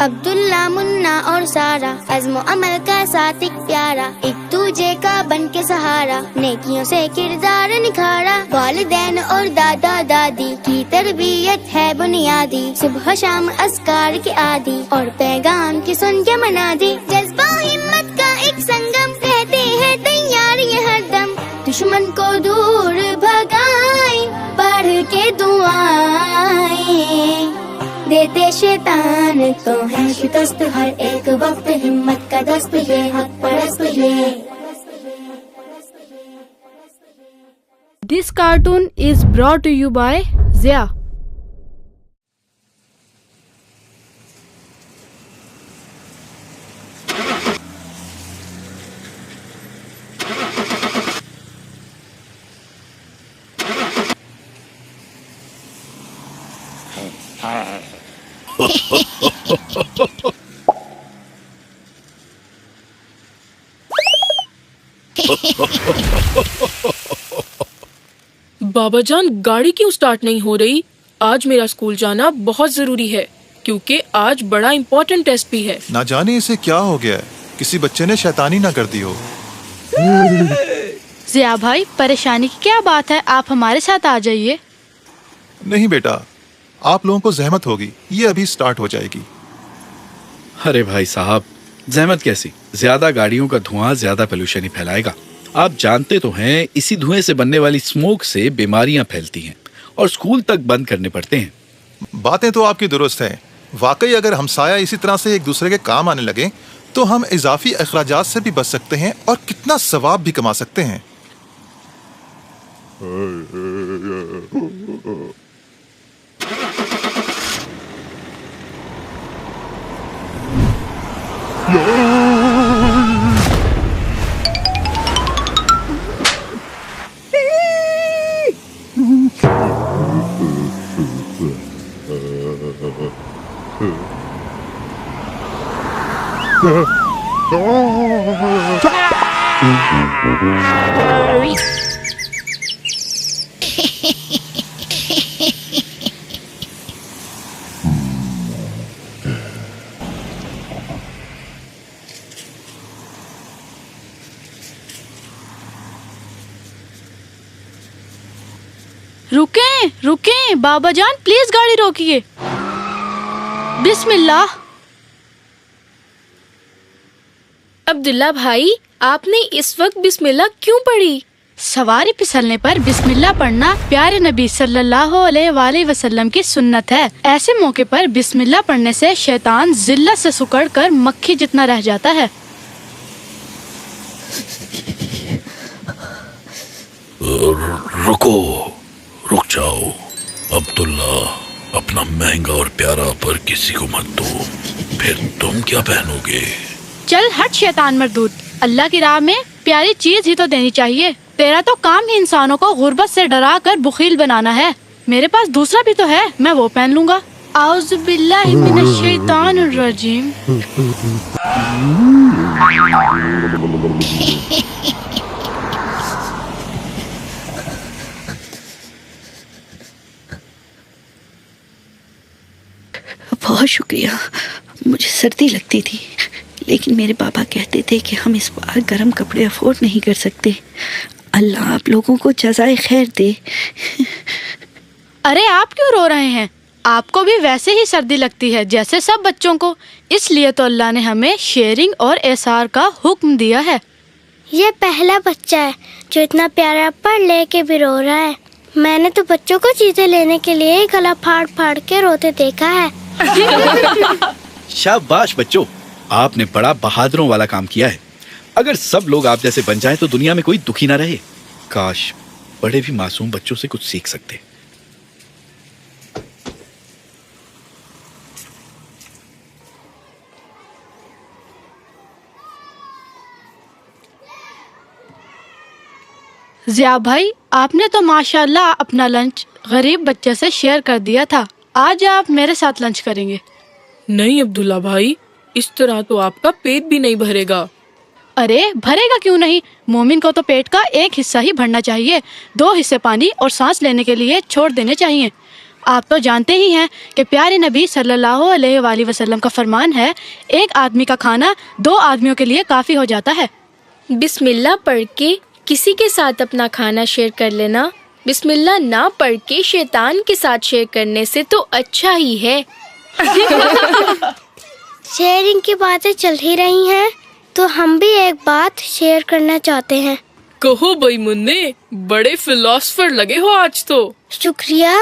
عبداللہ منا اور سارا، عزم و عمل کا ساتھ ایک پیارا، ایک دوجے کا بن کے سہارا، نیکیوں سے کردار نکھارا، والدین اور دادا دادی کی تربیت ہے بنیادی، صبح شام اذکار کے عادی اور پیغام کی سن کے منادی، جذبہ و ہمت کا ایک سنگم، رہتے ہیں تیار یہ ہر دم، دشمن کو دور بھگائیں پڑھ کے دعائیں، دیتے شیطان کو ہے شکست ہر ایک وقت، ہمت کا دست یہ حق پرست یہ۔ This cartoon is brought to you by Zia. بابا جان گاڑی کیوں سٹارٹ نہیں ہو رہی؟ آج میرا اسکول جانا بہت ضروری ہے کیونکہ آج بڑا امپورٹنٹ ٹیسٹ بھی ہے۔ نہ جانے اسے کیا ہو گیا ہے، کسی بچے نے شیطانی نہ کر دی ہو۔ ضیا بھائی پریشانی کی کیا بات ہے، آپ ہمارے ساتھ آ جائیے۔ نہیں بیٹا، آپ لوگوں کو زحمت ہوگی، یہ ابھی سٹارٹ ہو جائے گی۔ ارے بھائی صاحب زحمت کیسی، زیادہ گاڑیوں کا دھواں زیادہ پولوشن ہی پھیلائے گا۔ آپ جانتے تو ہیں اسی دھوئیں سے بننے والی اسموک سے بیماریاں پھیلتی ہیں اور اسکول تک بند کرنے پڑتے ہیں۔ باتیں تو آپ کی درست ہیں، واقعی اگر ہمسایہ اسی طرح سے ایک دوسرے کے کام آنے لگے تو ہم اضافی اخراجات سے بھی بچ سکتے ہیں اور کتنا ثواب بھی کما سکتے ہیں۔ رکیں بابا جان پلیز گاڑی روکیے۔ بسم اللہ۔ عبداللہ بھائی آپ نے اس وقت بسم اللہ کیوں پڑھی؟ سواری پھسلنے پر بسم اللہ پڑھنا پیارے نبی صلی اللہ علیہ وآلہ وسلم کی سنت ہے۔ ایسے موقع پر بسم اللہ پڑھنے سے شیطان ذلت سے سکڑ کر مکھی جتنا رہ جاتا ہے۔ رک جاؤ عبداللہ، اپنا مہنگا اور پیارا پر کسی کو مت دو، پھر تم کیا پہنو گے؟ چل ہٹ شیطان مردود، اللہ کی راہ میں پیاری چیز ہی تو دینی چاہیے۔ تیرا تو کام ہی انسانوں کو غربت سے ڈرا کر بخیل بنانا ہے۔ میرے پاس دوسرا بھی تو ہے، میں وہ پہن لوں گا۔ اعوذ باللہ من الشیطان الرجیم۔ بہت شکریہ، مجھے سردی لگتی تھی لیکن میرے بابا کہتے تھے کہ ہم اس بار گرم کپڑے افورڈ نہیں کر سکتے۔ اللہ آپ لوگوں کو جزائے خیر دے۔ ارے آپ کیوں رو رہے ہیں؟ آپ کو بھی ویسے ہی سردی لگتی ہے جیسے سب بچوں کو، اس لیے تو اللہ نے ہمیں شیئرنگ اور احسار کا حکم دیا ہے۔ یہ پہلا بچہ ہے جو اتنا پیارا پڑھ لے کے بھی رو رہا ہے۔ میں نے تو بچوں کو چیزیں لینے کے لیے گلا پھاڑ پھاڑ کے روتے دیکھا ہے۔ شاباش بچوں، آپ نے بڑا بہادروں والا کام کیا ہے۔ اگر سب لوگ آپ جیسے بن جائیں تو دنیا میں کوئی دکھی نہ رہے۔ کاش بڑے بھی معصوم بچوں سے کچھ سیکھ سکتے۔ ضیا بھائی آپ نے تو ماشاءاللہ اپنا لنچ غریب بچے سے شیئر کر دیا تھا، آج آپ میرے ساتھ لنچ کریں گے؟ نہیں عبداللہ بھائی، اس طرح تو آپ کا پیٹ بھی نہیں بھرے گا۔ ارے بھرے گا کیوں نہیں، مومن کو تو پیٹ کا ایک حصہ ہی بھرنا چاہیے، 2 حصے پانی اور سانس لینے کے لیے چھوڑ دینے چاہیے۔ آپ تو جانتے ہی ہیں کہ پیارے نبی صلی اللہ علیہ وآلہ وسلم کا فرمان ہے، ایک آدمی کا کھانا 2 آدمیوں کے لیے کافی ہو جاتا ہے۔ بسم اللہ پڑھ کے کسی کے ساتھ اپنا کھانا شیئر کر لینا بسم اللہ نہ پڑھ کے شیطان کے ساتھ شیئر کرنے سے تو اچھا ہی ہے۔ شیئرنگ کی باتیں چل ہی رہی ہیں تو ہم بھی ایک بات شیئر کرنا چاہتے ہیں۔ کہو بھائی مننے، بڑے فلاسفر لگے ہو آج تو۔ شکریہ۔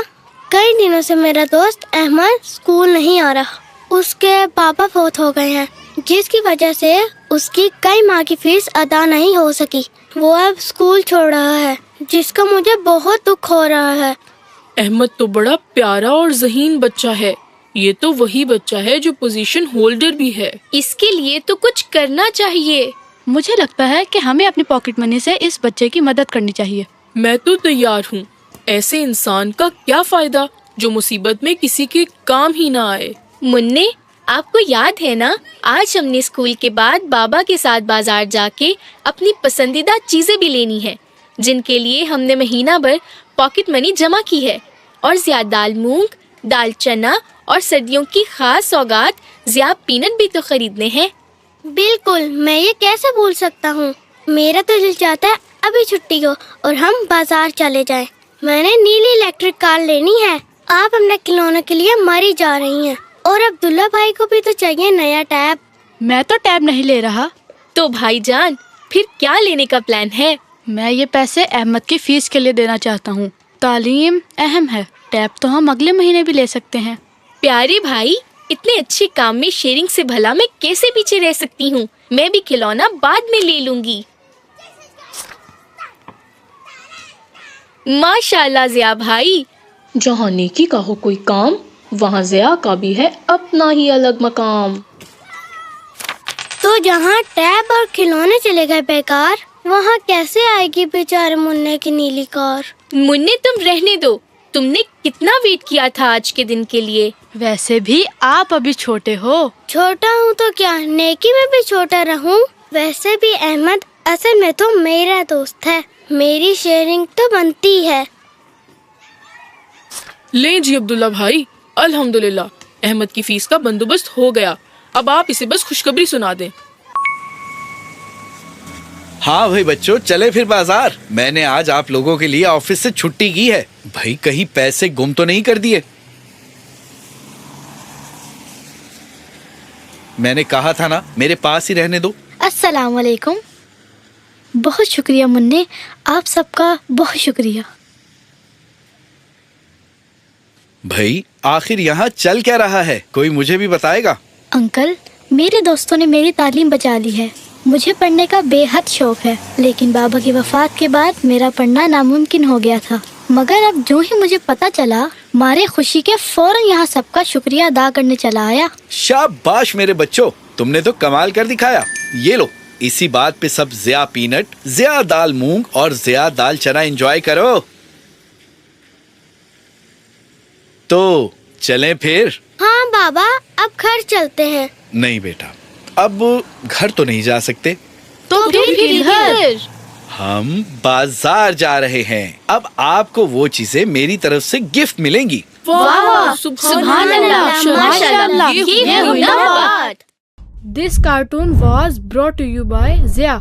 کئی دنوں سے میرا دوست احمد اسکول نہیں آ رہا، اس کے پاپا فوت ہو گئے ہیں، جس کی وجہ سے اس کی کئی ماہ کی فیس ادا نہیں ہو سکی۔ وہ اب اسکول چھوڑ رہا ہے، جس کا مجھے بہت دکھ ہو رہا ہے۔ احمد تو بڑا پیارا اور ذہین بچہ ہے، یہ تو وہی بچہ ہے جو پوزیشن ہولڈر بھی ہے۔ اس کے لیے تو کچھ کرنا چاہیے۔ مجھے لگتا ہے کہ ہمیں اپنی پاکٹ منی سے اس بچے کی مدد کرنی چاہیے۔ میں تو تیار ہوں۔ ایسے انسان کا کیا فائدہ جو مصیبت میں کسی کے کام ہی نہ آئے۔ مننے، آپ کو یاد ہے نا، آج ہم نے اسکول کے بعد بابا کے ساتھ بازار جا کے اپنی پسندیدہ چیزیں بھی لینی ہیں، جن کے لیے ہم نے مہینہ بھر پاکٹ منی جمع کی ہے، اور زیادہ دال مونگ، دال چنا اور سردیوں کی خاص سوغات زیاد پینٹ بھی تو خریدنے ہیں۔ بالکل، میں یہ کیسے بھول سکتا ہوں۔ میرا تو دل چاہتا ہے ابھی چھٹی ہو اور ہم بازار چلے جائیں۔ میں نے نیلی الیکٹرک کار لینی ہے۔ آپ اپنے کھلونے کے لیے مری جا رہی ہیں، اور عبداللہ بھائی کو بھی تو چاہیے نیا ٹیب۔ میں تو ٹیب نہیں لے رہا۔ تو بھائی جان، پھر کیا لینے کا پلان ہے؟ میں یہ پیسے احمد کی فیس کے لیے دینا چاہتا ہوں۔ تعلیم اہم ہے، ٹیب تو ہم اگلے مہینے بھی لے سکتے ہیں۔ پیارے بھائی، اتنے اچھے کام میں شیئرنگ سے بھلا میں کیسے پیچھے رہ سکتی ہوں؟ میں بھی کھلونا بعد میں لے لوں گی۔ ماشاءاللہ ضیاء بھائی، جہاں نیکی کا ہو کوئی کام، وہاں ضیاء کا بھی ہے اپنا ہی الگ مقام۔ تو جہاں ٹیب اور کھلونے چلے گئے بیکار، وہاں کیسے آئے گی بیچارے مننے کی نیلی کار؟ مننے تم رہنے دو، تم نے کتنا ویٹ کیا تھا آج کے دن کے لیے۔ ویسے بھی آپ ابھی چھوٹے ہو۔ چھوٹا ہوں تو کیا، نیکی میں بھی چھوٹا رہوں؟ ویسے بھی احمد اصل میں تو میرا دوست ہے، میری شیئرنگ تو بنتی ہے۔ لیں جی عبداللہ بھائی، الحمدللہ احمد کی فیس کا بندوبست ہو گیا۔ اب آپ اسے بس خوشخبری سنا دیں۔ ہاں بھائی بچوں، چلے پھر بازار۔ میں نے آج آپ لوگوں کے لیے آفس سے چھٹی کی ہے۔ بھائی کہیں پیسے گم تو نہیں کر دیے؟ میں نے کہا تھا نا میرے پاس ہی رہنے دو۔ السلام علیکم۔ بہت شکریہ مننے، آپ سب کا بہت شکریہ۔ بھائی آخر یہاں چل کیا رہا ہے، کوئی مجھے بھی بتائے گا؟ انکل، میرے دوستوں نے میری تعلیم بچا لی ہے۔ مجھے پڑھنے کا بے حد شوق ہے، لیکن بابا کی وفات کے بعد میرا پڑھنا ناممکن ہو گیا تھا، مگر اب جو ہی مجھے پتا چلا، مارے خوشی کے فوراً یہاں سب کا شکریہ ادا کرنے چلا آیا۔ شاباش میرے بچوں، تم نے تو کمال کر دکھایا۔ یہ لو، اسی بات پہ سب ضیاء پینٹ، ضیاء دال مونگ اور ضیاء دال چنا انجوائے کرو۔ تو چلیں پھر؟ ہاں بابا، اب گھر چلتے ہیں۔ نہیں بیٹا، اب گھر تو نہیں جا سکتے، تو پھر ادھر؟ ہم بازار جا رہے ہیں۔ اب آپ کو وہ چیزیں میری طرف سے گفٹ ملیں گی۔ واہ، سبحان اللہ، ماشاءاللہ، یہ ہوئی نا بات۔ This cartoon was brought to you by Zia.